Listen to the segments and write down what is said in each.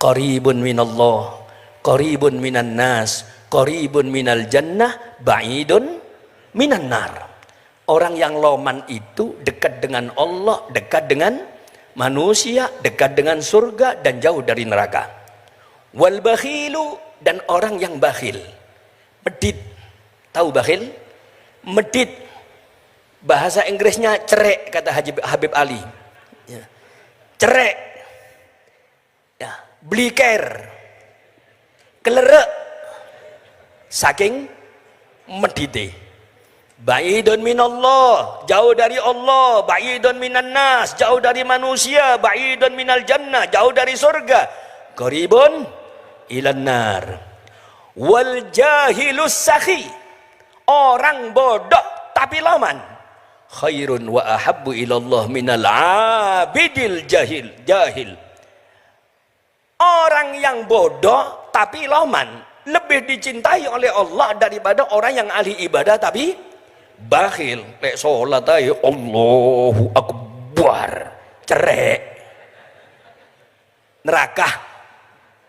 qaribun minallah, qaribun minan nas, qaribun minal jannah, ba'idun minan nar. Orang yang loman itu dekat dengan Allah, dekat dengan manusia, dekat dengan surga dan jauh dari neraka. Wal bakhilu, dan orang yang bakhil, medit. Tahu bakhil? Medit. Bahasa Inggrisnya cerek, kata Habib Ali. Ya. Cerek. Ya, bliker. Kelerek. Saking medite. Ba'idun minallah, jauh dari Allah. Ba'idun minan nas, jauh dari manusia. Ba'idun minal jannah, jauh dari surga. Qaribun ilan nar. Wal jahilus sakhi, orang bodoh tapi loman, khairun wa ahabbu ilallah minal abidil jahil. Orang yang bodoh tapi loman lebih dicintai oleh Allah daripada orang yang ahli ibadah tapi bakhil. Lek sholat ayo Allahu Akbar, cerek, neraka.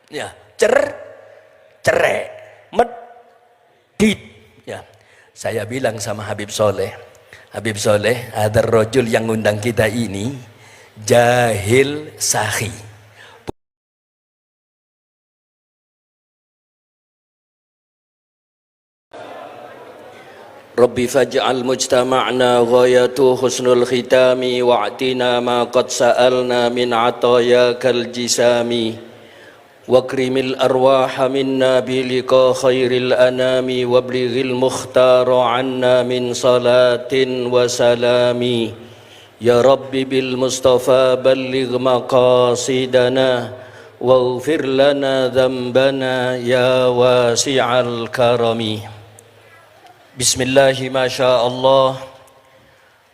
Ya, cerek, medit. Ya, saya bilang sama Habib Soleh, ada rojul yang ngundang kita ini jahil sakhi. Rabbi faj'al mujtama'na ghayatu husnul khitami wa'tina ma qad sa'alna min atayakal jisami wakrimil arwaha minna bilika khairil anami wablighil mukhtara anna min salatin wa salami ya Rabbi bil Mustafa balligh maqasidana waghfir lana dhanbana ya wasi'al karami. Bismillahi ma sya Allah,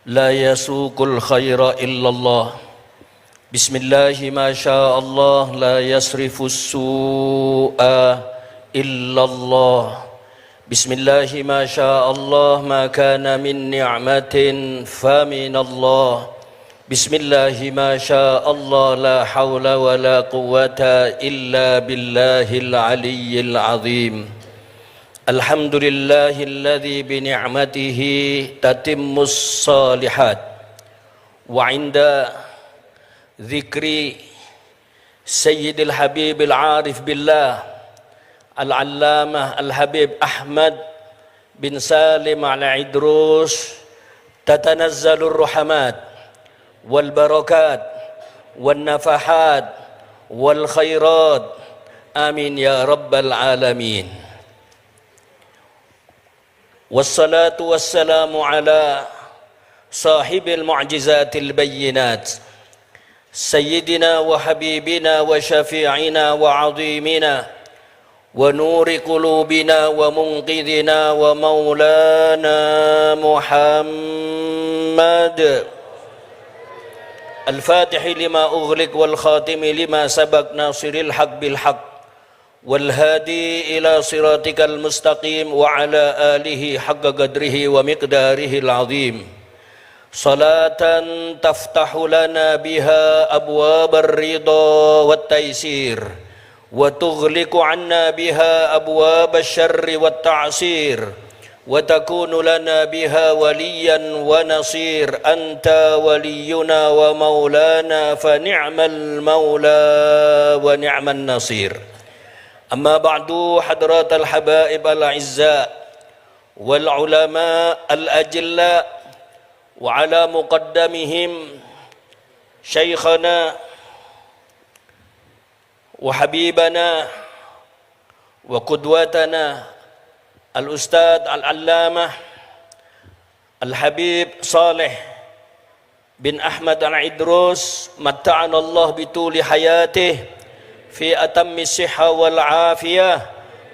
la yasukul khaira illallah. Bismillahi ma sya Allah, la yasrifus su'a illallah. Bismillahi ma sya Allah, ma kana min ni'matin fa min Allah. Bismillahi ma sya Allah, la hawla wa la quwwata illa billahil aliyyil azim. Alhamdulillahilladzi bi ni'matihi tatimmus salihat wa 'inda dzikri sayyidil habibil arif billah al-allamah al-habib Ahmad bin Salim al-Idrus tatanazzalur rahmat wal barakat wan nafahat wal khairat amin ya rabbal alamin. Wassalatu wassalamu ala sahibil mu'jizatil bayyinat sayyidina wa habibina wa syafi'ina wa 'azimina wa nuri qulubina wa munqidhina wa maulana Muhammad al-Fatih lima ughliq wal khatimi lima sabaq nasiril haq bil haq والهادي إلى صراطك المستقيم وعلى آله حق قدره ومقداره العظيم صلاة تفتح لنا بها أبواب الرضا والتيسير وتغلق عنا بها أبواب الشر والتعسير وتكون لنا بها وليا ونصير أنت ولينا ومولانا فنعم المولى ونعم النصير. أما بعد حضرات الحبائب الأعزاء والعلماء الأجلاء وعلى مقدمهم شيخنا وحبيبنا وقدوتنا الأستاذ العلامة الحبيب صالح بن أحمد العدروس متعنا الله بطول حياته fi atammi sihha wal afiyah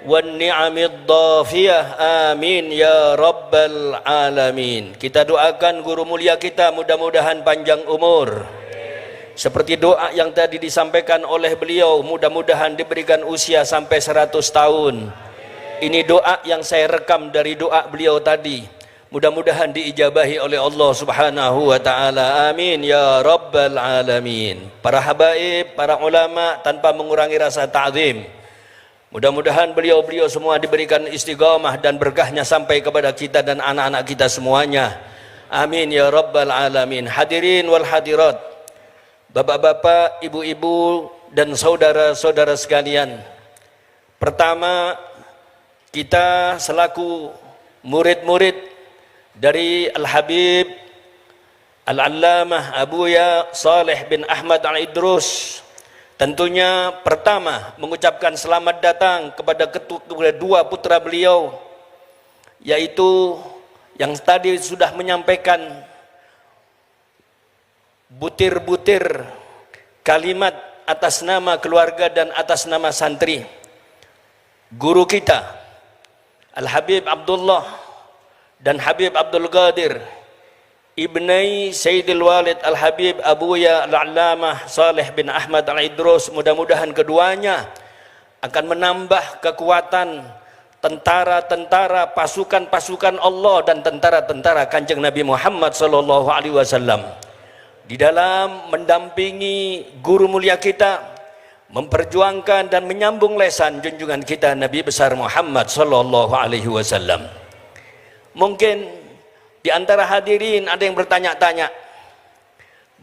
wan ni'amid dhafiyah amin ya rabbal alamin. Kita doakan guru mulia kita mudah-mudahan panjang umur seperti doa yang tadi disampaikan oleh beliau, mudah-mudahan diberikan usia sampai 100 tahun. Ini doa yang saya rekam dari doa beliau tadi. Mudah-mudahan diijabahi oleh Allah Subhanahu wa taala. Amin ya rabbal alamin. Para habaib, para ulama tanpa mengurangi rasa ta'zim. Mudah-mudahan beliau-beliau semua diberikan istiqamah dan berkahnya sampai kepada kita dan anak-anak kita semuanya. Amin ya rabbal alamin. Hadirin wal hadirat. Bapak-bapak, ibu-ibu dan saudara-saudara sekalian. Pertama, kita selaku murid-murid dari Al-Habib Al-Allamah Abuya Saleh bin Ahmad Al-Idrus, tentunya pertama mengucapkan selamat datang kepada kedua putra beliau, yaitu yang tadi sudah menyampaikan butir-butir kalimat atas nama keluarga dan atas nama santri. Guru kita Al-Habib Abdullah dan Habib Abdul Qadir ibnai Sayyidil Walid Al-Habib Abuya Al-Allamah Saleh bin Ahmad Al-Idrus, mudah-mudahan keduanya akan menambah kekuatan tentara-tentara, pasukan-pasukan Allah dan tentara-tentara Kanjeng Nabi Muhammad sallallahu alaihi wasallam di dalam mendampingi guru mulia kita, memperjuangkan dan menyambung lesan junjungan kita Nabi besar Muhammad sallallahu alaihi wasallam. Mungkin di antara hadirin ada yang bertanya-tanya,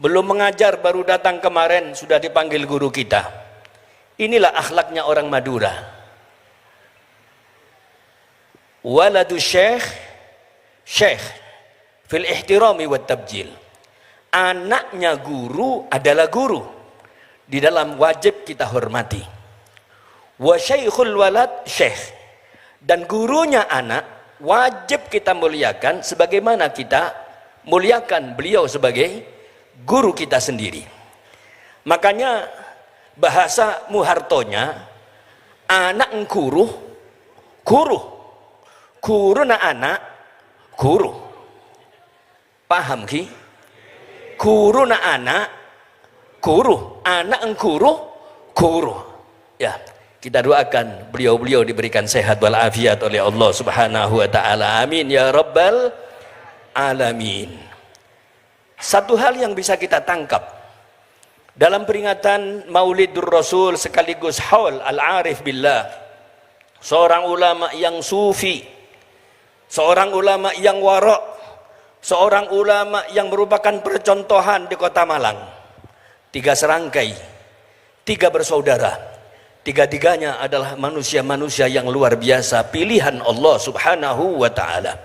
belum mengajar baru datang kemarin sudah dipanggil guru kita. Inilah akhlaknya orang Madura. Waladu syekh syekh fil ihtirami wat tabjil. Anaknya guru adalah guru, di dalam wajib kita hormati. Wa syaikhul walad syekh, dan gurunya anak wajib kita muliakan sebagaimana kita muliakan beliau sebagai guru kita sendiri. Makanya bahasa Muhartonya, anak guru, guru na anak, guru. Paham ki? Guru na anak, guru. Anak guru, guru. Ya. Kita doakan beliau-beliau diberikan sehat walafiat oleh Allah Subhanahu wa taala. Amin ya rabbal alamin. Satu hal yang bisa kita tangkap dalam peringatan Maulidur Rasul sekaligus haul al-arif billah, seorang ulama yang sufi, seorang ulama yang wara', seorang ulama yang merupakan percontohan di Kota Malang. 3 serangkai, 3 bersaudara. Tiga-tiganya adalah manusia-manusia yang luar biasa, pilihan Allah Subhanahu wa ta'ala.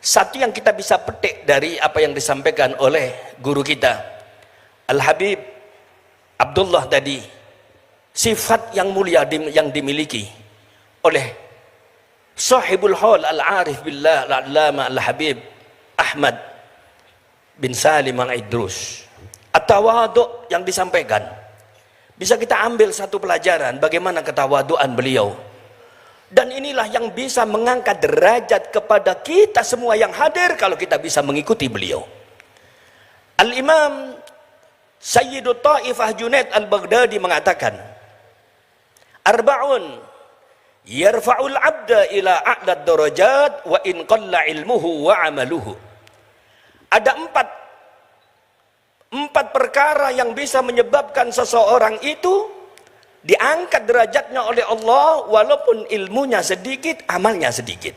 Satu yang kita bisa petik dari apa yang disampaikan oleh guru kita Al-Habib Abdullah tadi, sifat yang mulia yang dimiliki oleh sahibul haul al-arif billah al-allama Al-Habib Ahmad bin Salim Al-Idrus. At-tawadhu yang disampaikan, bisa kita ambil satu pelajaran bagaimana ketawaduan beliau. Dan inilah yang bisa mengangkat derajat kepada kita semua yang hadir kalau kita bisa mengikuti beliau. Al-Imam Sayyidut Ta'ifah Junaid Al-Baghdadi mengatakan, Arba'un yarfa'ul abda ila a'lad darajat wa in qalla ilmuhu wa amaluhu. Ada empat perkara yang bisa menyebabkan seseorang itu diangkat derajatnya oleh Allah walaupun ilmunya sedikit, amalnya sedikit.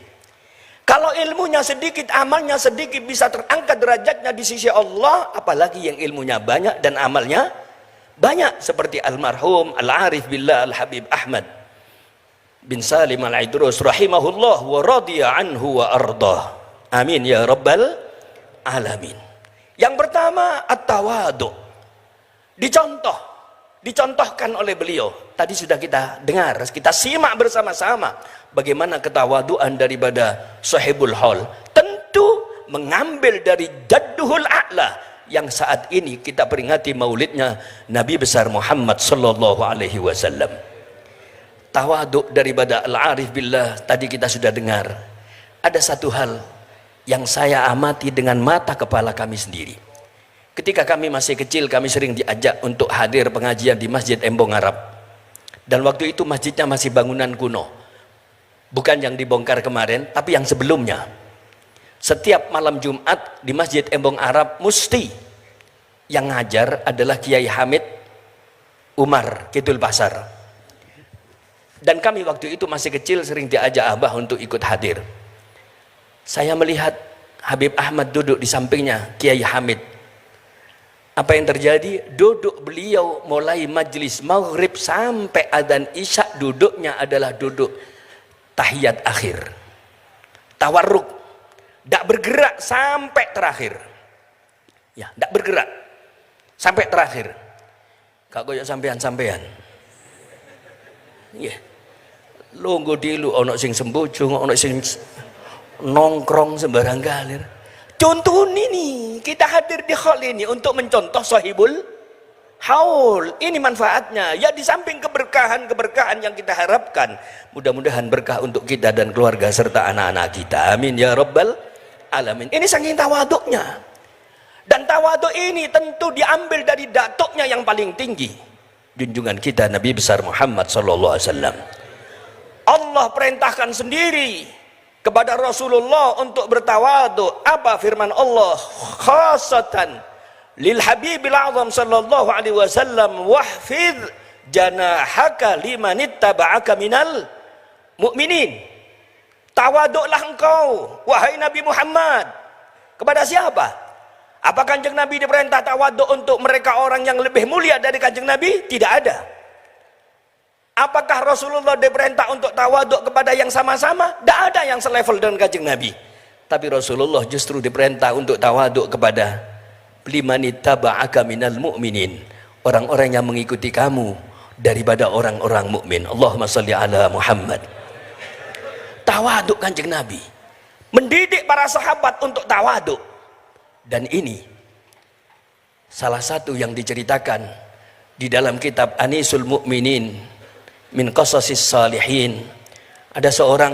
Kalau ilmunya sedikit, amalnya sedikit bisa terangkat derajatnya di sisi Allah, apalagi yang ilmunya banyak dan amalnya banyak, seperti almarhum Al-Arif Billah Al-Habib Ahmad bin Salim Al-Idrus rahimahullah wa radiya anhu wa ardah. Amin ya rabbal alamin. Yang pertama, at-tawadhu. Dicontohkan oleh beliau. Tadi sudah kita dengar, kita simak bersama-sama bagaimana ketawaduan daripada sahibul haul. Tentu mengambil dari jadduhul a'la yang saat ini kita peringati maulidnya Nabi besar Muhammad sallallahu alaihi wasallam. Tawadhu daripada Al-Arif Billah tadi kita sudah dengar. Ada satu hal yang saya amati dengan mata kepala kami sendiri. Ketika kami masih kecil, kami sering diajak untuk hadir pengajian di Masjid Embong Arab. Dan waktu itu masjidnya masih bangunan kuno. Bukan yang dibongkar kemarin, tapi yang sebelumnya. Setiap malam Jumat di Masjid Embong Arab mesti yang ngajar adalah Kiai Hamid Umar Kidul Pasar. Dan kami waktu itu masih kecil sering diajak abah untuk ikut hadir. Saya melihat Habib Ahmad duduk di sampingnya Kiai Hamid. Apa yang terjadi? Duduk beliau mulai majlis maghrib sampai adzan isya, duduknya adalah duduk tahiyat akhir, tawarruk, tidak bergerak sampai terakhir. Ya, tidak bergerak sampai terakhir. Kak koyok sampean. Ya, longgo dilu, ono sing sembujung, ono sing nongkrong sembarang galir. Contoh ini kita hadir di hall ini untuk mencontoh sahibul haul. Ini manfaatnya. Ya, di samping keberkahan yang kita harapkan, mudah-mudahan berkah untuk kita dan keluarga serta anak-anak kita. Amin ya rabbal alamin. Ini saking tawaduknya. Dan tawaduk ini tentu diambil dari datuknya yang paling tinggi, junjungan kita Nabi besar Muhammad sallallahu alaihi wasallam. Allah perintahkan sendiri kepada Rasulullah untuk bertawaduk. Apa firman Allah? Khasatan lil habibil azam sallallahu alaihi wasallam, wahfidh janahaka limanittaba'aka minal mu'minin. Tawaduklah engkau wahai Nabi Muhammad. Kepada siapa? Apa Kanjeng Nabi diperintah tawaduk untuk mereka orang yang lebih mulia dari Kanjeng Nabi? Tidak ada. Apakah Rasulullah diperintah untuk tawaduk kepada yang sama-sama? Tidak ada yang selevel dengan Kanjeng Nabi. Tapi Rasulullah justru diperintah untuk tawaduk kepada limanittaba'aka minal mu'minin, orang-orang yang mengikuti kamu daripada orang-orang mukmin. Allahumma shalli ala Muhammad. Tawaduk Kanjeng Nabi, mendidik para sahabat untuk tawaduk. Dan ini salah satu yang diceritakan di dalam kitab Anisul Mu'minin min qasasis salihin. Ada seorang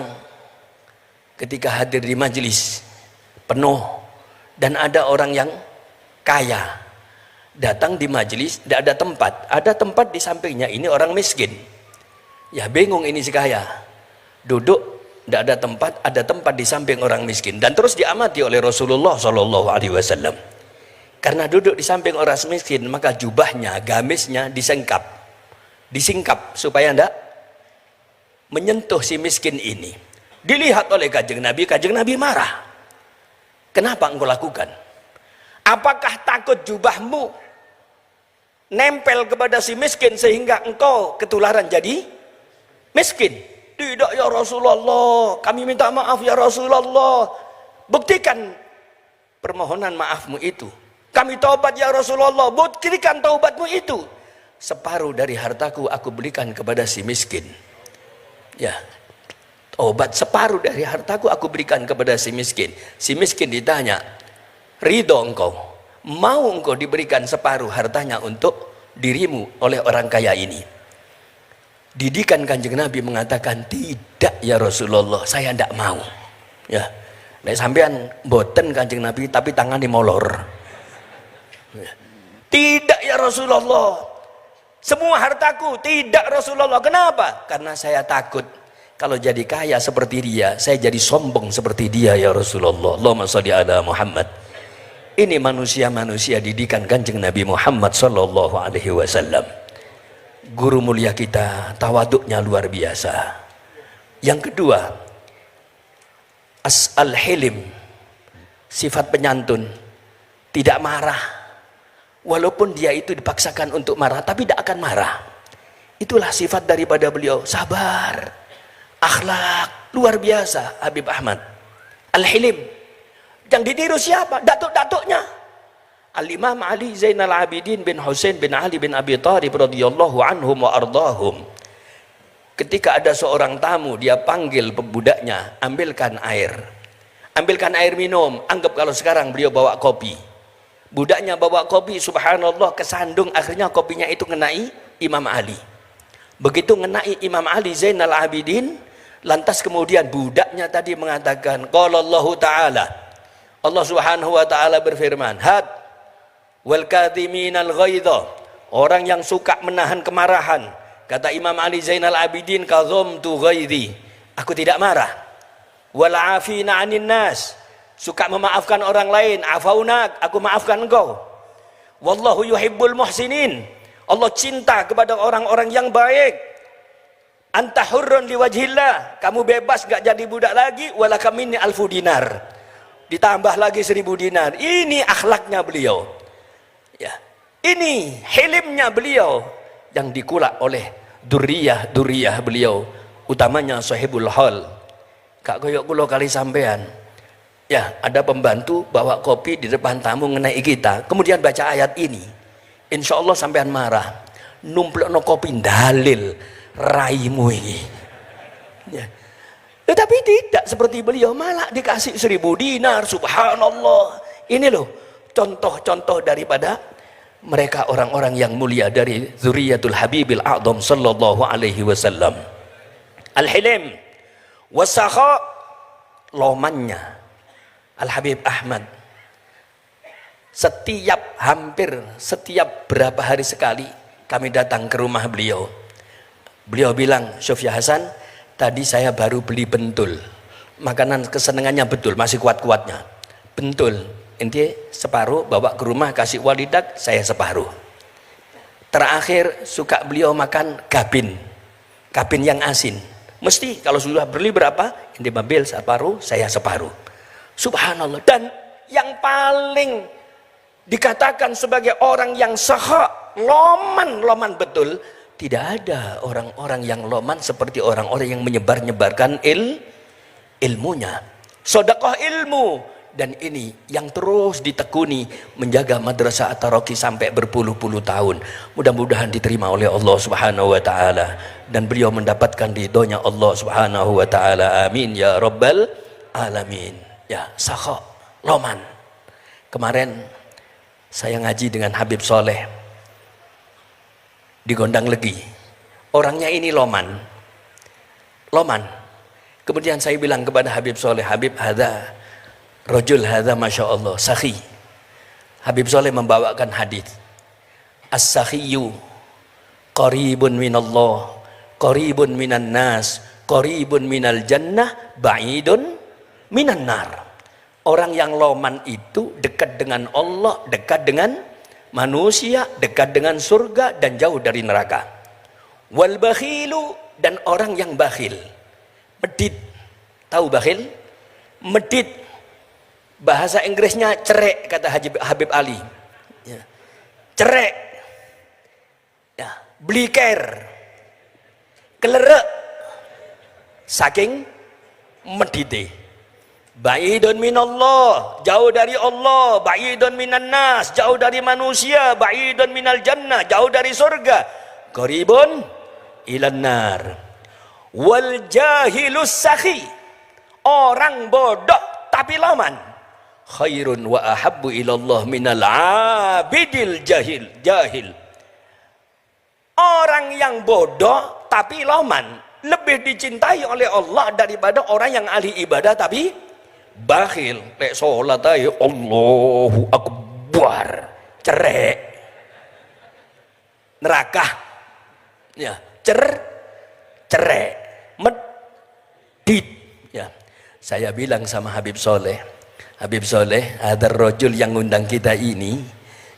ketika hadir di majlis penuh dan ada orang yang kaya datang di majlis, tidak ada tempat di sampingnya, ini orang miskin. Ya bingung ini si kaya, duduk tidak ada tempat di samping orang miskin. Dan terus diamati oleh Rasulullah sallallahu alaihi wasallam. Karena duduk di samping orang miskin, maka jubahnya, gamisnya disingkap supaya tidak menyentuh si miskin ini. Dilihat oleh Kanjeng Nabi marah. Kenapa engkau lakukan? Apakah takut jubahmu nempel kepada si miskin sehingga engkau ketularan jadi miskin? Tidak ya Rasulullah, kami minta maaf ya Rasulullah. Buktikan permohonan maafmu itu. Kami taubat ya Rasulullah, buktikan taubatmu itu. Separuh dari hartaku aku berikan kepada si miskin. Ya, obat separuh dari hartaku aku berikan kepada si miskin. Si miskin ditanya, ridho engkau, mau engkau diberikan separuh hartanya untuk dirimu oleh orang kaya ini? Didikan Kanjeng Nabi mengatakan, tidak ya Rasulullah, saya tidak mau. Ya, nek sampean boten Kanjeng Nabi tapi tangannya molor. Ya. Tidak ya Rasulullah, semua hartaku. Tidak Rasulullah. Kenapa? Karena saya takut kalau jadi kaya seperti dia, saya jadi sombong seperti dia ya Rasulullah. Allahumma sholli ala Muhammad. Ini manusia-manusia didikan Kanjeng Nabi Muhammad sallallahu alaihi wasallam. Guru mulia kita, tawaduknya luar biasa. Yang kedua, al-hilim, sifat penyantun, tidak marah. Walaupun dia itu dipaksakan untuk marah, tapi tidak akan marah. Itulah sifat daripada beliau, sabar, akhlak, luar biasa. Habib Ahmad Al-Hilim. Yang ditiru siapa? Datuk-datuknya. Al-Imam Ali Zainal Abidin bin Husain bin Ali bin Abi Thalib radhiyallahu anhum wa ardahum. Ketika ada seorang tamu, dia panggil budaknya, ambilkan air. Ambilkan air minum. Anggap kalau sekarang beliau bawa kopi. Budaknya bawa kopi, subhanallah, kesandung, akhirnya kopinya itu ngenai Imam Ali. Begitu ngenai Imam Ali Zainal Abidin, lantas kemudian budaknya tadi mengatakan, qala Allah Ta'ala, Allah Subhanahu wa Ta'ala berfirman, had wal kadhiminal ghaidha, orang yang suka menahan kemarahan. Kata Imam Ali Zainal Abidin, kadhamtu ghaidhi, aku tidak marah. Wal afina 'anil nas, suka memaafkan orang lain. Afaunak, aku maafkan engkau. Wallahu yuhibbul muhsinin, Allah cinta kepada orang-orang yang baik. Anta hurrun liwajhillah, kamu bebas gak jadi budak lagi. Walaka minni alfu dinar, ditambah lagi 1000 dinar. Ini akhlaknya beliau ya, ini hilimnya beliau yang dikulak oleh duriyah beliau, utamanya sahibul hal. Kak koyok kulo kali sampean ya, ada pembantu bawa kopi di depan tamu ngenai kita, kemudian baca ayat ini, insya Allah sampean marah. Numplekno kopi dalil raimu ini ya. Tetapi tidak seperti beliau, malah dikasih 1000 dinar. Subhanallah. Ini loh contoh-contoh daripada mereka orang-orang yang mulia dari zuriyatul Habibil A'dham sallallahu alaihi wasallam. Al-Hilim wasakha, lomannya Al-Habib Ahmad. Hampir setiap berapa hari sekali kami datang ke rumah beliau. Beliau bilang, Syofya Hasan, tadi saya baru beli bentul. Makanan kesenangannya betul, masih kuat-kuatnya. Bentul, inti separuh bawa ke rumah kasih walidak, saya separuh. Terakhir suka beliau makan gabin yang asin. Mesti kalau sudah beli berapa, inti mobil separuh, saya separuh. Subhanallah. Dan yang paling dikatakan sebagai orang yang sahak, loman betul, tidak ada orang-orang yang loman seperti orang-orang yang menyebar-nyebarkan ilmunya. Sedekah ilmu. Dan ini yang terus ditekuni menjaga madrasah At-Taraqi sampai berpuluh-puluh tahun. Mudah-mudahan diterima oleh Allah Subhanahu wa taala dan beliau mendapatkan ridhonya Allah Subhanahu wa taala. Amin ya rabbal alamin. Ya, sakha, loman. Kemarin saya ngaji dengan Habib Soleh di Gondang Legi. Orangnya ini loman. Kemudian saya bilang kepada Habib Soleh, Habib hadza rajul hadza masya Allah sakhi. Habib Soleh membawakan hadis, as-sakhiyu qaribun minallah, qaribun minan nas, qaribun minal jannah, ba'idun minan nar. Orang yang loman itu dekat dengan Allah, dekat dengan manusia, dekat dengan surga dan jauh dari neraka. Wal bakhilu, dan orang yang bakhil, medit. Tahu bakhil? Medit. Bahasa Inggrisnya cerek, kata Habib Ali. Ya. Cerek. Ya. Bliker. Kelerek. Saking medite. Ba'idun minallah, jauh dari Allah. Ba'idun minan nas, jauh dari manusia. Ba'idun minal jannah, jauh dari surga. Qaribun ilan nar. Wal jahilus sakhi, orang bodoh tapi loman, khairun wa ahabbu ilallah minal abidil jahil. Orang yang bodoh tapi loman lebih dicintai oleh Allah daripada orang yang ahli ibadah tapi bakhil. Lek sholat ayo Allahu Akbar, cerek, neraka ya, cerek, medit ya. Saya bilang sama Habib Soleh, ada rojul yang ngundang kita ini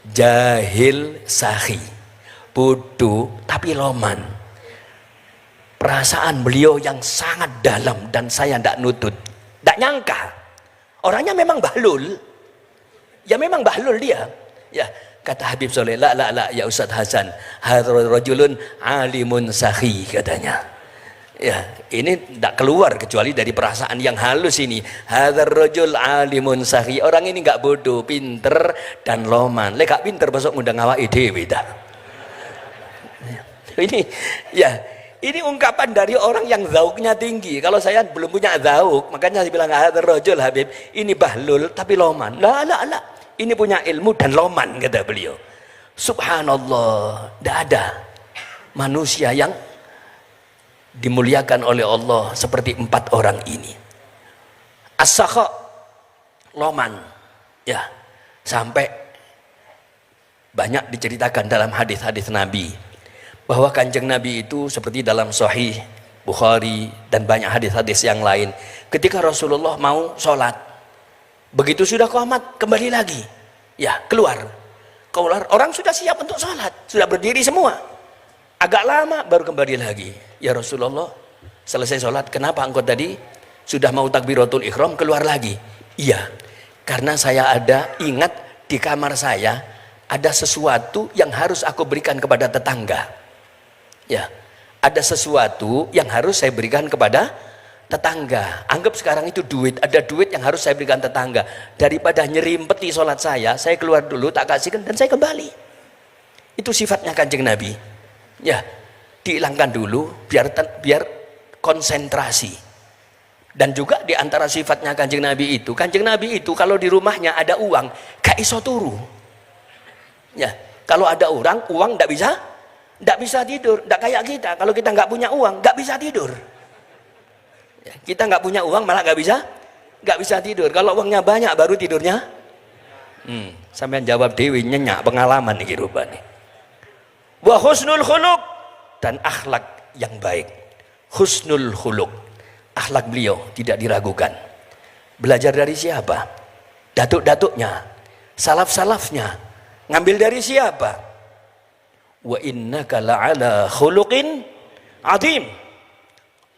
jahil sakhi, bodoh tapi loman. Perasaan beliau yang sangat dalam dan saya tidak nutut, tidak nyangka. Orangnya memang bahlul, ya memang bahlul dia. Ya, kata Habib Soleh, la ya Ustaz Hasan, hadzal rajulun alimun sakhi, katanya. Ya, ini tidak keluar kecuali dari perasaan yang halus ini. Hadzal rajul alimun sakhi, orang ini enggak bodoh, pinter dan loman. Lek gak pinter besok ngundang awake dhewe dah. Ini ya, ini ungkapan dari orang yang zauknya tinggi. Kalau saya belum punya zauk, makanya saya bilang hadzal rajul Habib, ini bahlul tapi loman. La. Ini punya ilmu dan loman, kata beliau. Subhanallah, tidak ada manusia yang dimuliakan oleh Allah seperti 4 orang ini. As-sakha, loman, ya, sampai banyak diceritakan dalam hadis-hadis Nabi bahwa kanjeng Nabi itu seperti dalam Sahih Bukhari dan banyak hadis-hadis yang lain. Ketika Rasulullah mau sholat, Begitu sudah qomat, kembali lagi. Ya, keluar. Keluar, orang sudah siap untuk sholat. Sudah berdiri semua. Agak lama baru kembali lagi. Ya Rasulullah, selesai sholat, kenapa engkau tadi sudah mau takbiratul ihram keluar lagi? Iya, karena saya ingat di kamar saya ada sesuatu yang harus aku berikan kepada tetangga. Ya, ada sesuatu yang harus saya berikan kepada tetangga. Anggap sekarang itu duit, ada duit yang harus saya berikan tetangga. Daripada nyerimpeti sholat saya keluar dulu, tak kasihkan dan saya kembali. Itu sifatnya Kanjeng Nabi. Ya, dihilangkan dulu biar konsentrasi. Dan juga diantara sifatnya Kanjeng Nabi itu kalau di rumahnya ada uang gak iso turu. Ya, kalau ada uang ndak bisa tidur. Ndak kayak kita, kalau kita nggak punya uang nggak bisa tidur. Ya, kita nggak punya uang malah nggak bisa tidur. Kalau uangnya banyak baru tidurnya. Sampean jawab dewi, nyenyak pengalaman nih rupanya. Wa husnul khuluq, dan akhlak yang baik. Husnul khuluq, akhlak beliau tidak diragukan. Belajar dari siapa? Datuk-datuknya, salaf-salafnya. Ngambil dari siapa? Wa innaka la'ala khuluqin azim.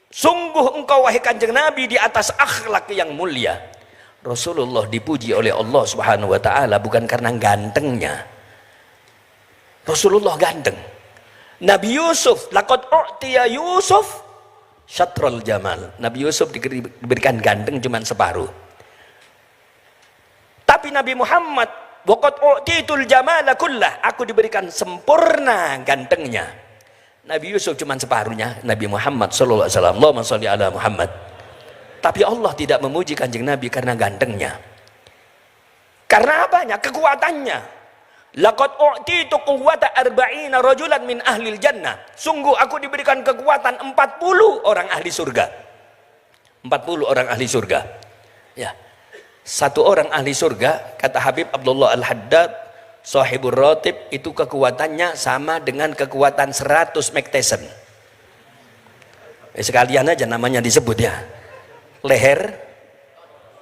Sungguh engkau wahai Kanjeng Nabi di atas akhlak yang mulia. Rasulullah dipuji oleh Allah Subhanahu wa taala bukan karena gantengnya. Rasulullah ganteng. Nabi Yusuf, laqad u'tiya Yusuf syatrul jamal. Nabi Yusuf diberikan ganteng cuma separuh. Tapi Nabi Muhammad, waqad u'titul jamala kullah, aku diberikan sempurna gantengnya. Nabi Yusuf cuma separuhnya, Nabi Muhammad sallallahu alaihi wasallam. Allahumma shalli ala Muhammad. Tapi Allah tidak memuji Kanjeng Nabi karena gantengnya. Karena apanya? Kekuatannya. Laqad u'titu quwwata arba'ina rajulan min ahlil jannah. Sungguh aku diberikan kekuatan 40 orang ahli surga. 40 orang ahli surga. Ya. Satu orang ahli surga, kata Habib Abdullah Al-Haddad, sahibur ratib, itu kekuatannya sama dengan kekuatan 100 McTyson. Sekalian aja namanya disebut ya. Leher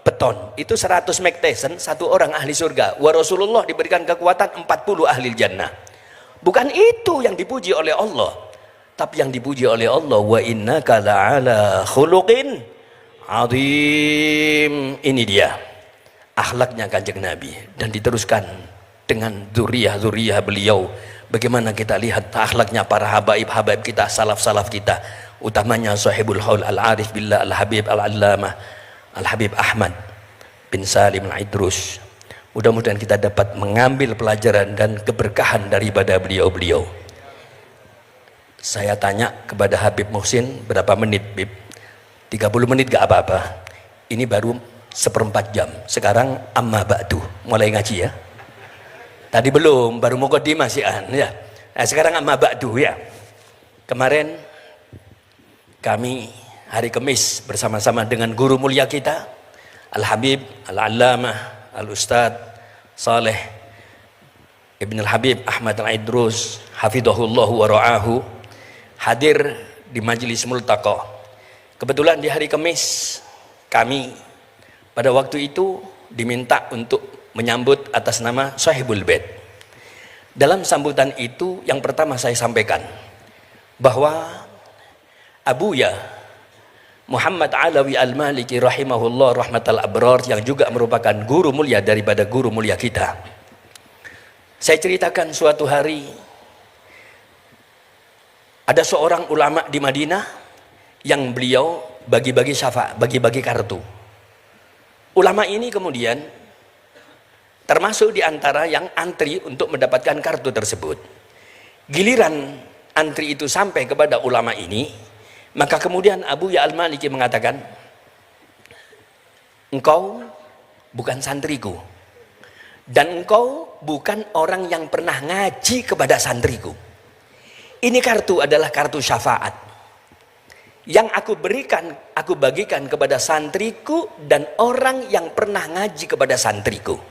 beton, itu 100 McTyson, satu orang ahli surga. Wa Rasulullah diberikan kekuatan 40 ahli jannah. Bukan itu yang dipuji oleh Allah, tapi yang dipuji oleh Allah, wa innaka la'ala khuluqin azim. Ini dia akhlaknya Kanjeng Nabi, dan diteruskan dengan zuriyah beliau. Bagaimana kita lihat akhlaknya para habaib kita, salaf kita, utamanya sahibul haul al-arif billah al-habib al-allamah Al-Habib Ahmad bin Salim Al-Idrus. Mudah-mudahan kita dapat mengambil pelajaran dan keberkahan daripada beliau-beliau. Saya tanya kepada Habib Muhsin, berapa menit Bib? 30 menit gak apa-apa. Ini baru 1/4 jam. Sekarang amma ba'du, mulai ngaji ya. Tadi belum, baru muqaddimah syi'an ya. Nah, sekarang amma ba'du ya. Kemarin kami hari Kamis bersama-sama dengan guru mulia kita Al-Habib Al-Allamah Al-Ustadz Saleh Ibn Al-Habib Ahmad Al-Idrus hafidhahullahu wa ra'ahu hadir di majelis multaqa. Kebetulan di hari Kamis kami pada waktu itu diminta untuk menyambut atas nama Sahibul Bait. Dalam sambutan itu yang pertama saya sampaikan bahwa Abuya Muhammad Alawi Al-Maliki rahimahullah rahmatal abrar, yang juga merupakan guru mulia daripada guru mulia kita. Saya ceritakan suatu hari ada seorang ulama di Madinah yang beliau bagi-bagi syafaat, bagi-bagi kartu. Ulama ini kemudian termasuk di antara yang antri untuk mendapatkan kartu tersebut. Giliran antri itu sampai kepada ulama ini, maka kemudian Abu Ya Al-Maliki mengatakan, engkau bukan santriku, dan engkau bukan orang yang pernah ngaji kepada santriku. Ini kartu adalah kartu syafaat yang aku berikan, aku bagikan kepada santriku dan orang yang pernah ngaji kepada santriku.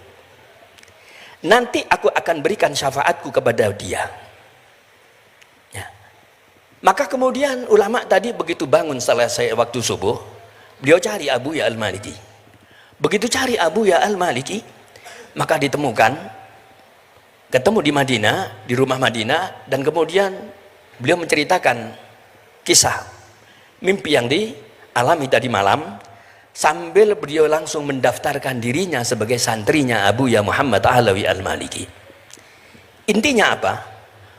Nanti aku akan berikan syafaatku kepada dia. Maka kemudian ulama tadi begitu bangun selesai waktu subuh, beliau cari Abu Ya Al-Maliki. Begitu cari Abu Ya Al-Maliki, maka ketemu di Madinah, di rumah Madinah, dan kemudian beliau menceritakan kisah mimpi yang dialami tadi malam, sambil beliau langsung mendaftarkan dirinya sebagai santrinya Abu Ya Muhammad Alawi Al-Maliki. Intinya apa?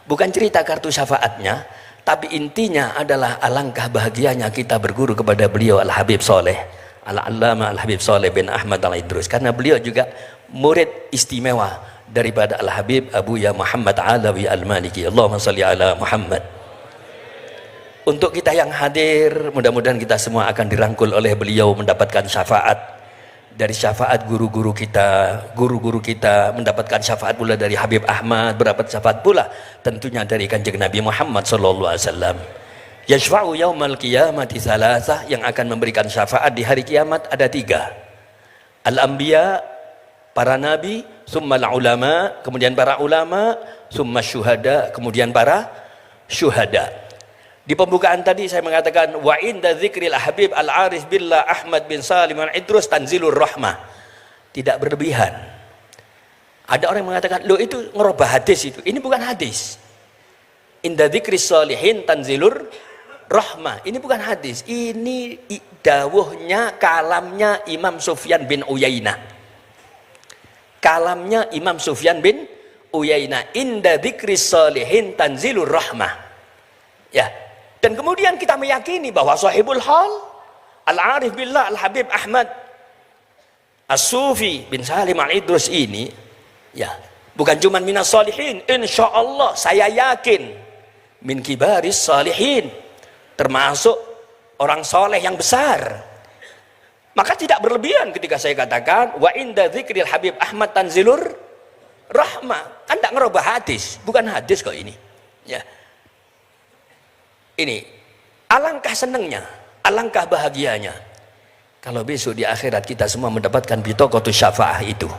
Bukan cerita kartu syafaatnya, tapi intinya adalah alangkah bahagianya kita berguru kepada beliau Al-Habib Soleh, Al-Allama Al-Habib Soleh bin Ahmad Al-Idrus, karena beliau juga murid istimewa daripada Al-Habib Abu Ya Muhammad Alawi Al-Maliki. Allahumma salli ala Muhammad. Untuk kita yang hadir, mudah-mudahan kita semua akan dirangkul oleh beliau mendapatkan syafaat dari syafaat guru-guru kita mendapatkan syafaat pula dari Habib Ahmad, berapa syafaat pula tentunya dari Kanjeng Nabi Muhammad sallallahu alaihi wasallam. Yashfa'u yaumal qiyamati salasah, yang akan memberikan syafaat di hari kiamat ada 3. Al-anbiya, para nabi, summal ulama, kemudian para ulama, summa syuhada, kemudian para syuhada. Di pembukaan tadi saya mengatakan wa inda dzikril habib al-arif billah Ahmad bin Salim al-Idrus tanzilur rahmah. Tidak berlebihan. Ada orang yang mengatakan, loh itu ngerubah hadis itu. Ini bukan hadis. Inda dzikris sholihin tanzilur rahmah. Ini bukan hadis. Ini dawuhnya, kalamnya Imam Sufyan bin Uyainah. Kalamnya Imam Sufyan bin Uyainah. Inda dzikris sholihin tanzilur rahmah. Ya. Dan kemudian kita meyakini bahwa sahibul hal Al-Arif Billah Al-Habib Ahmad As-Sufi bin Salim Al-Idrus ini, ya, bukan cuma minas salihin, insyaallah saya yakin min kibaris salihin, termasuk orang soleh yang besar. Maka tidak berlebihan ketika saya katakan wa inda dzikril Habib Ahmad tanzilur rahmah. Kan tidak ngerubah hadis, bukan hadis kok ini, ya. Ini alangkah senangnya, alangkah bahagianya kalau besok di akhirat kita semua mendapatkan bitokotus syafaah itu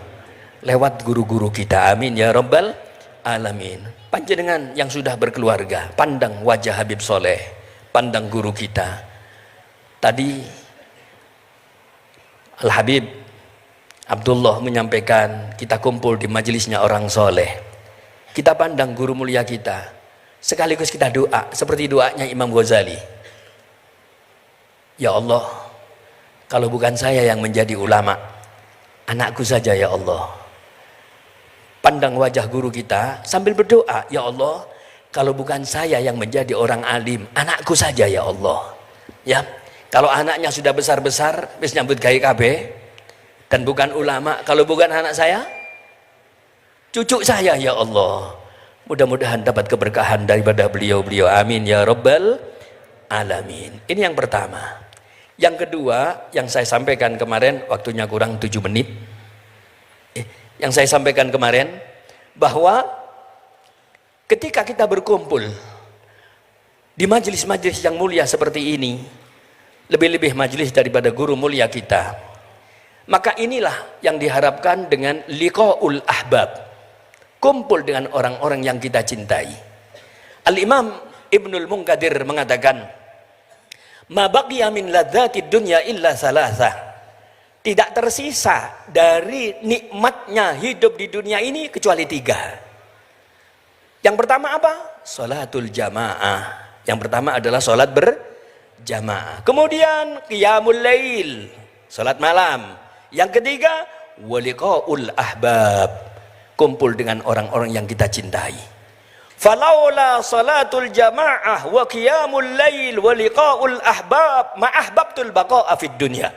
lewat guru-guru kita. Amin ya rabbal alamin. Panjenengan yang sudah berkeluarga, pandang wajah Habib Soleh, pandang guru kita tadi. Al-Habib Abdullah menyampaikan kita kumpul di majelisnya orang soleh, kita pandang guru mulia kita, sekaligus kita doa seperti doanya Imam Ghazali. Ya Allah, kalau bukan saya yang menjadi ulama, anakku saja ya Allah. Pandang wajah guru kita sambil berdoa, ya Allah, kalau bukan saya yang menjadi orang alim, anakku saja ya Allah. Ya, kalau anaknya sudah besar-besar, wis nyambut gawe kabeh dan bukan ulama, kalau bukan anak saya, cucu saya ya Allah. Mudah-mudahan dapat keberkahan daripada beliau-beliau. Amin ya rabbal alamin. Ini yang pertama. Yang kedua, yang saya sampaikan kemarin, waktunya kurang 7 menit. Yang saya sampaikan kemarin, bahwa ketika kita berkumpul di majelis-majelis yang mulia seperti ini, lebih-lebih majelis daripada guru mulia kita, maka inilah yang diharapkan dengan liqaul ahbab, kumpul dengan orang-orang yang kita cintai. Al-Imam Ibnul Munkadir mengatakan, ma baqiya min ladzatid dunya illa salasah. Tidak tersisa dari nikmatnya hidup di dunia ini kecuali 3. Yang pertama apa? Salatul jamaah. Yang pertama adalah salat berjamaah. Kemudian qiyamul lail, salat malam. Yang ketiga waliqaul ahbab, kumpul dengan orang-orang yang kita cintai. Falaula salatul jamaah wa qiyamul lail wa liqaul ahbab ma ahbabtul baqa'a fid dunya.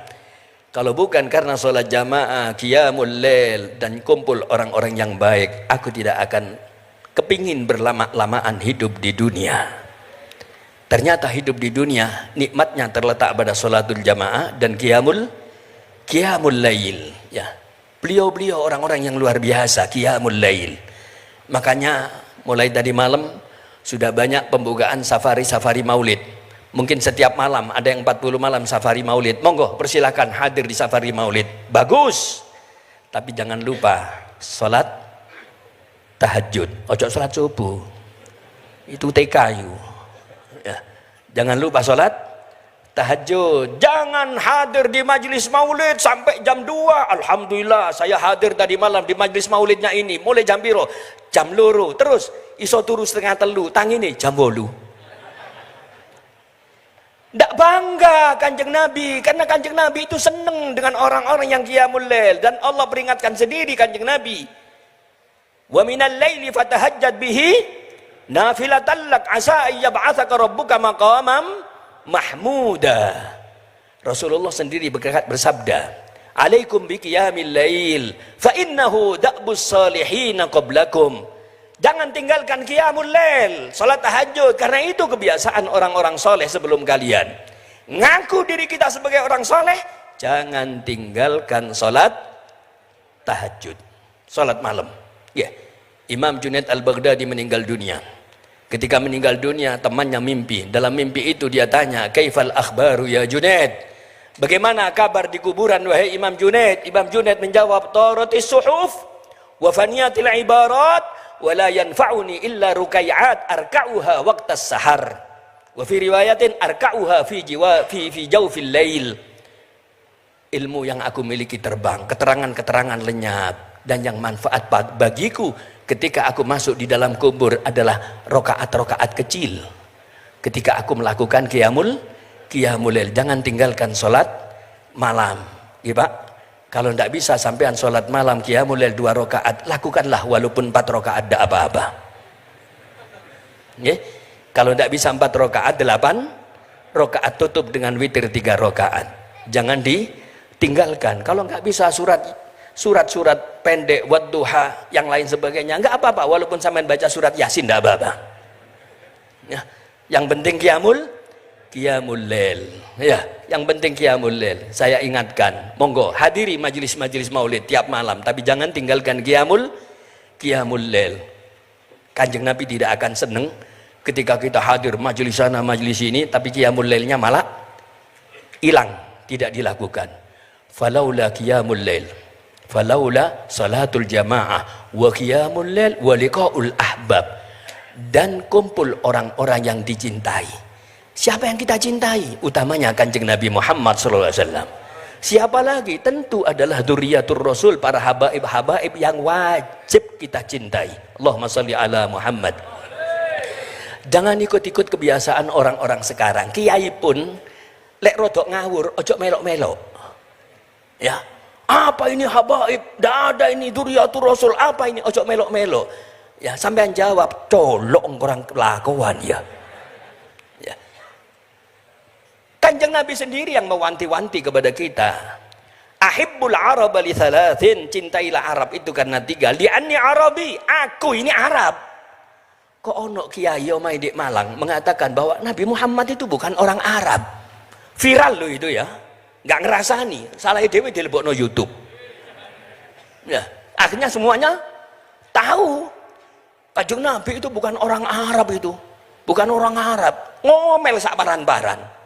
Kalau bukan karena salat jamaah, qiyamul lail dan kumpul orang-orang yang baik, aku tidak akan kepingin berlama-lamaan hidup di dunia. Ternyata hidup di dunia nikmatnya terletak pada salatul jamaah dan qiyamul lail, ya. Beliau-beliau orang-orang yang luar biasa, qiyamul lail. Makanya mulai tadi malam sudah banyak pembukaan safari-safari maulid. Mungkin setiap malam ada yang 40 malam safari maulid. Monggo persilahkan hadir di safari maulid. Bagus. Tapi jangan lupa sholat tahajud. Ojo sholat subuh. Itu TK. Ya. Jangan lupa sholat tahajud. Jangan hadir di majelis maulid sampai jam 2. Alhamdulillah saya hadir tadi malam di majelis maulidnya ini. Mulai jam piro? Jam loro. Terus iso turu setengah telu. Tangine jam 8. Tidak bangga Kanjeng Nabi, karena Kanjeng Nabi itu senang dengan orang-orang yang qiyamul lail, dan Allah peringatkan sendiri Kanjeng Nabi, wa minal laili fatahajjad bihi nafilatan lak asa ayyab'atsaka rabbuka maqamam mahmuda. Rasulullah sendiri bersabda, alaikum biqiyamil lail fa innahu da'bus salihin qablakum. Jangan tinggalkan qiyamul lail, salat tahajud, karena itu kebiasaan orang-orang soleh sebelum kalian. Ngaku diri kita sebagai orang soleh, jangan tinggalkan salat tahajud, salat malam. Ya, Imam Junaid al-Baghdadi meninggal dunia. Ketika meninggal dunia, temannya mimpi. Dalam mimpi itu dia tanya, kaifal akhbaru ya Junaid? Bagaimana kabar di kuburan wahai Imam Junaid? Imam Junaid menjawab, taratis suhuf wa faniyatil ibarat wala yanfa'uni illa rukai'at arka'uha waqtas sahar wa fi riwayatin arka'uha fi jawfil lail. Ilmu yang aku miliki terbang, keterangan-keterangan lenyap, dan yang manfaat bagiku ketika aku masuk di dalam kubur adalah rokaat-rokaat kecil ketika aku melakukan qiyamul lail. Jangan tinggalkan sholat malam ya Pak. Kalau tidak bisa sampean sholat malam qiyamul lail 2 rakaat, lakukanlah walaupun 4 rakaat tidak apa-apa. Ya? Kalau tidak bisa 4 rakaat, 8 rakaat tutup dengan witir 3 rakaat. Jangan ditinggalkan. Kalau nggak bisa surat-surat pendek, wadduha, yang lain sebagainya, nggak apa-apa. Walaupun sampean baca surat Yasin tidak apa-apa. Ya. Yang penting qiyamul lail. Ya, yang penting qiyamul lail. Saya ingatkan, monggo hadiri majelis-majelis maulid tiap malam, tapi jangan tinggalkan qiyamul lail. Kanjeng Nabi tidak akan senang ketika kita hadir majelis sana majelis ini tapi qiyamul lailnya malah hilang, tidak dilakukan. Falaula qiyamul lail, falaula salatul jamaah wa qiyamul lail wa liqaul ahbab, dan kumpul orang-orang yang dicintai. Siapa yang kita cintai? Utamanya Kanjeng Nabi Muhammad SAW. Siapa lagi? Tentu adalah dzurriyyatur Rasul, para habaib-habaib yang wajib kita cintai. Allahumma sholli ala Muhammad. Jangan ikut-ikut kebiasaan orang-orang sekarang. Kiai pun lek rodok ngawur, ojo melok-melok. Ya, apa ini habaib? Tidak ada ini dzurriyyatur Rasul. Apa ini? Ojo melok-melok. Ya, sampean jawab, colok orang kelakuan ya. Kanjeng Nabi sendiri yang mewanti-wanti kepada kita. Ahibbul Arab li thalathin, cintailah Arab itu karena 3. Li'anni Arabi, aku ini Arab. Kok ono kiai omai di Malang mengatakan bahwa Nabi Muhammad itu bukan orang Arab. Viral loh itu ya. Nggak ngerasani, salah dewe dilebokno YouTube. Ya, akhirnya semuanya tahu Kanjeng Nabi itu bukan orang Arab itu. Bukan orang Arab. Ngomel sak paran-paran.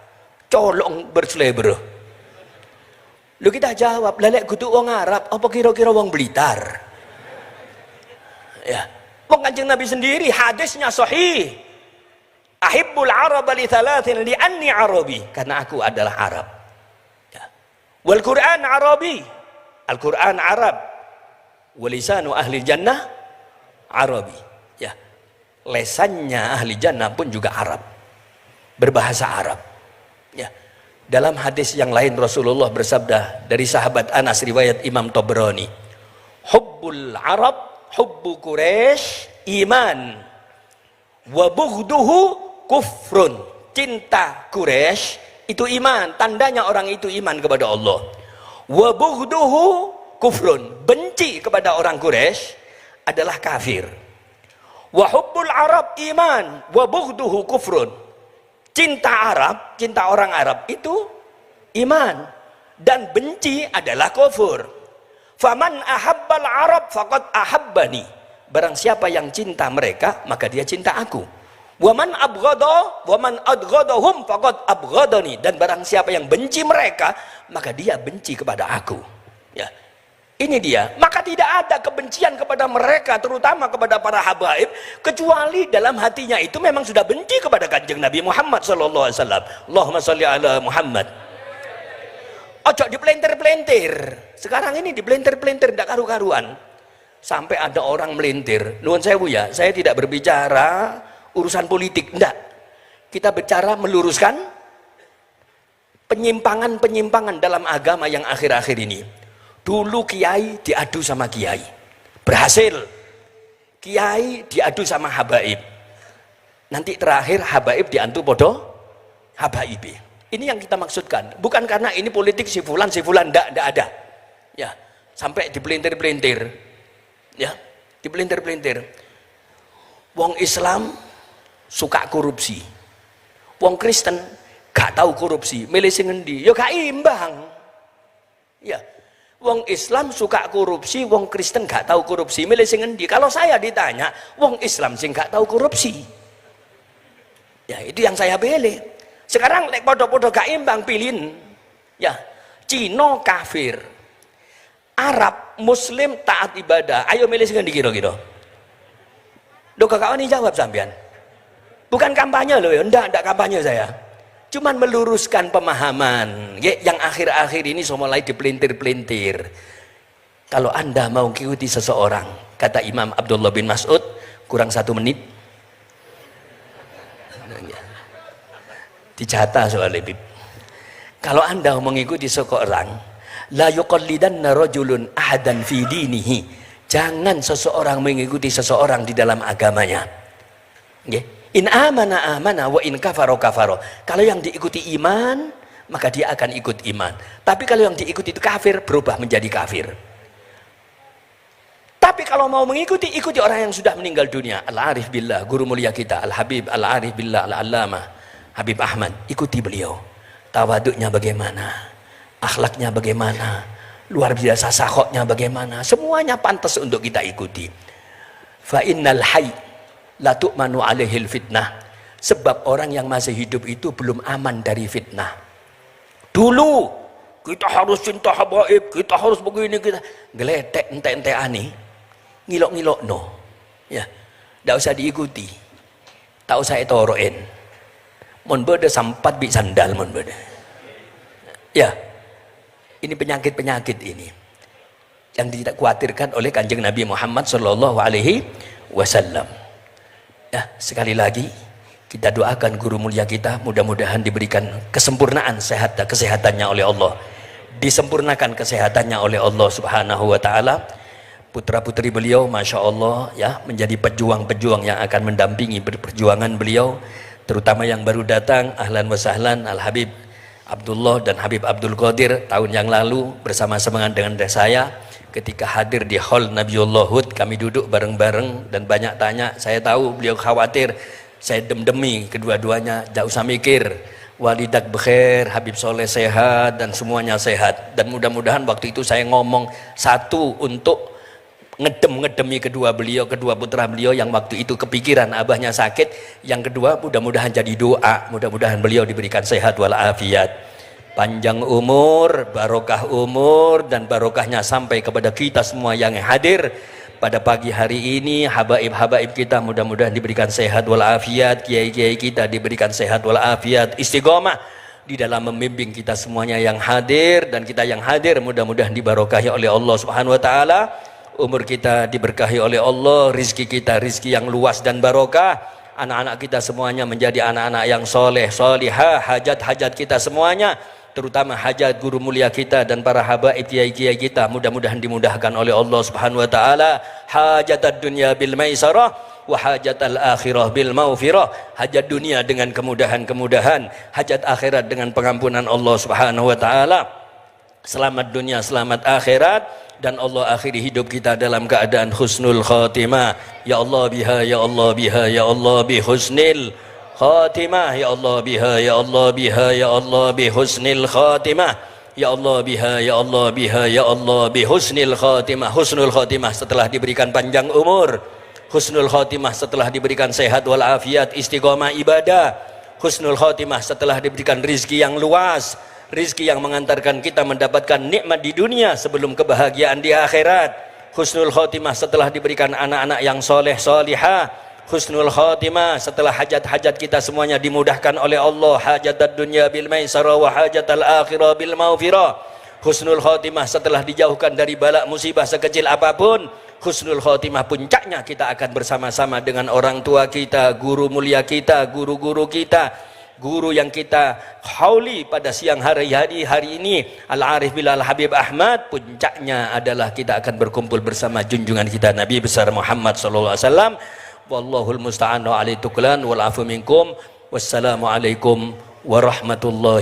Colong berselebro. Lu kita jawab, lelek kudu wong Arab apa kira-kira wong Blitar? Ya, wong Kanjeng Nabi sendiri hadisnya sahih. Ahibbul Arab li thalathin li'anni Arabi, karena aku adalah Arab. Ya. Wal Quran Arabi, Al-Quran Arab. Walisanu ahli jannah Arabi. Ya. Lesannya ahli jannah pun juga Arab. Berbahasa Arab. Ya. Dalam hadis yang lain Rasulullah bersabda dari sahabat Anas riwayat Imam Tabrani, hubbul Arab hubbu Quraisy iman wa bughduhu kufrun. Cinta Quraisy itu iman, tandanya orang itu iman kepada Allah. Wa bughduhu kufrun, benci kepada orang Quraisy adalah kafir. Wa hubbul Arab iman wa bughduhu kufrun. Cinta Arab, cinta orang Arab itu iman, dan benci adalah kufur. Faman ahabbal Arab faqad ahabbani. Barang siapa yang cinta mereka, maka dia cinta aku. Waman abghada, waman adghadahum faqad abghadani. Dan barang siapa yang benci mereka, maka dia benci kepada aku. Ya. Ini dia. Maka tidak ada kebencian kepada mereka, terutama kepada para habaib, kecuali dalam hatinya itu memang sudah benci kepada Kanjeng Nabi Muhammad sallallahu alaihi wasallam. Allahumma sholli ala Muhammad. Ojo dipelintir-pelintir. Sekarang ini dipelintir-pelintir tidak karu-karuan. Sampai ada orang melintir. Nuwun sewu ya, saya tidak berbicara urusan politik, enggak. Kita bicara meluruskan penyimpangan-penyimpangan dalam agama yang akhir-akhir ini. Dulu kiai diadu sama kiai, berhasil. Kiai diadu sama habaib. Nanti terakhir habaib diantu podo habaib. Ini yang kita maksudkan. Bukan karena ini politik si fulan, enggak ada. Ya, sampai dipelintir-pelintir. Ya, dipelintir-pelintir. Wong Islam suka korupsi. Wong Kristen gak tahu korupsi, milih sing endi? Ya gak imbang. Ya. Wong Islam suka korupsi, wong Kristen gak tahu korupsi, milih sing endi? Kalau saya ditanya, wong Islam sing gak tahu korupsi. Ya, itu yang saya pilih. Sekarang lek podo-podo gak imbang pilih. Ya, Cina kafir. Arab Muslim taat ibadah. Ayo milih sing endi kira-kira? Loh kakak ini jawab sampean. Bukan kampanye loh ya, enggak kampanye saya. Cuman meluruskan pemahaman yang akhir-akhir ini mulai dipelintir-pelintir. Kalau Anda mau mengikuti seseorang, kata Imam Abdullah bin Mas'ud, kurang 1 menit dicata soal lebih. Kalau Anda mengikuti seseorang, la yuqallidanna rajulun ahadan fi dinihi, jangan seseorang mengikuti seseorang di dalam agamanya. Nggih. In amana amana wa in kafaro kafaro. Kalau yang diikuti iman, maka dia akan ikut iman. Tapi kalau yang diikuti itu kafir, berubah menjadi kafir. Tapi kalau mau mengikuti, ikuti orang yang sudah meninggal dunia. Al-Arif Billah, guru mulia kita, Al-Habib Al-Arif Billah Al-Allamah Habib Ahmad. Ikuti beliau. Tawaduknya bagaimana, akhlaknya bagaimana, luar biasa sakhoknya bagaimana. Semuanya pantas untuk kita ikuti. Fa innal hayy la tu'manu alaihil fitnah. Sebab orang yang masih hidup itu belum aman dari fitnah. Dulu kita harus cinta habaib, kita harus begini, kita geletek ente-ente ani, ngilok-ngilok no. Ya, tidak usah diikuti, tak usah etoroen. Mon beda sampat bi sandal mon beda. Ya, ini penyakit-penyakit ini yang tidak khawatirkan oleh Kanjeng Nabi Muhammad Shallallahu Alaihi Wasallam. Ya, sekali lagi kita doakan guru mulia kita, mudah-mudahan diberikan kesempurnaan kesehatannya oleh Allah, disempurnakan kesehatannya oleh Allah Subhanahu wa taala. Putra-putri beliau Masya Allah ya, menjadi pejuang-pejuang yang akan mendampingi perjuangan beliau, terutama yang baru datang, ahlan wa sahlan Al Habib Abdullah dan Habib Abdul Qadir tahun yang lalu bersama-sama dengan saya. Ketika hadir di hall Nabiullah Hud, kami duduk bareng-bareng dan banyak tanya. Saya tahu beliau khawatir, saya dem-demi kedua-duanya, tidak usah mikir. Walidak bekhair, Habib Soleh sehat dan semuanya sehat. Dan mudah-mudahan waktu itu saya ngomong satu untuk ngedemi kedua putra beliau yang waktu itu kepikiran abahnya sakit. Yang kedua mudah-mudahan jadi doa, mudah-mudahan beliau diberikan sehat walafiat. Panjang umur, barokah umur, dan barokahnya sampai kepada kita semua yang hadir pada pagi hari ini. Habaib-habaib kita mudah-mudahan diberikan sehat walafiat, kiai-kiai kita diberikan sehat walafiat, istiqomah di dalam membimbing kita semuanya yang hadir, dan kita yang hadir mudah-mudahan dibarokahi oleh Allah Subhanahu wa taala. Umur kita diberkahi oleh Allah, rizki kita rizki yang luas dan barokah. Anak-anak kita semuanya menjadi anak-anak yang soleh, solihah. Hajat-hajat kita semuanya, terutama hajat guru mulia kita dan para habaib kiai-kiai kita, mudah-mudahan dimudahkan oleh Allah Subhanahu wa taala. Hajatad dunya bil maisarah wa hajatal akhirah bil maghfirah. Hajat dunia dengan kemudahan-kemudahan, hajat akhirat dengan pengampunan Allah Subhanahu wa taala. Selamat dunia, selamat akhirat, dan Allah akhiri hidup kita dalam keadaan husnul khatimah. Ya Allah biha, ya Allah biha, ya Allah bi husnil khatimah, ya Allah biha, ya Allah biha, ya Allah bi husnil khatimah, ya Allah biha, ya Allah biha, ya Allah bi husnil khatimah. Husnul khatimah setelah diberikan panjang umur, husnul khatimah setelah diberikan sehat walafiat, istiqomah ibadah, husnul khatimah setelah diberikan rizki yang luas, rizki yang mengantarkan kita mendapatkan nikmat di dunia sebelum kebahagiaan di akhirat. Husnul khotimah setelah diberikan anak-anak yang soleh solihah. Husnul khotimah setelah hajat-hajat kita semuanya dimudahkan oleh Allah. Hajat dunya bil maisara wa hajat al-akhirah bil maghfirah. Husnul khotimah setelah dijauhkan dari bala musibah sekecil apapun. Husnul khotimah puncaknya kita akan bersama-sama dengan orang tua kita, guru mulia kita, guru-guru kita, guru yang kita hauli pada siang hari ini, Al-Arif Bilal Habib Ahmad. Puncaknya adalah kita akan berkumpul bersama junjungan kita Nabi besar Muhammad sallallahu alaihi wasallam. Wallahul musta'an wa alaihi tuklan wal afu minkum. Wassalamualaikum warahmatullahi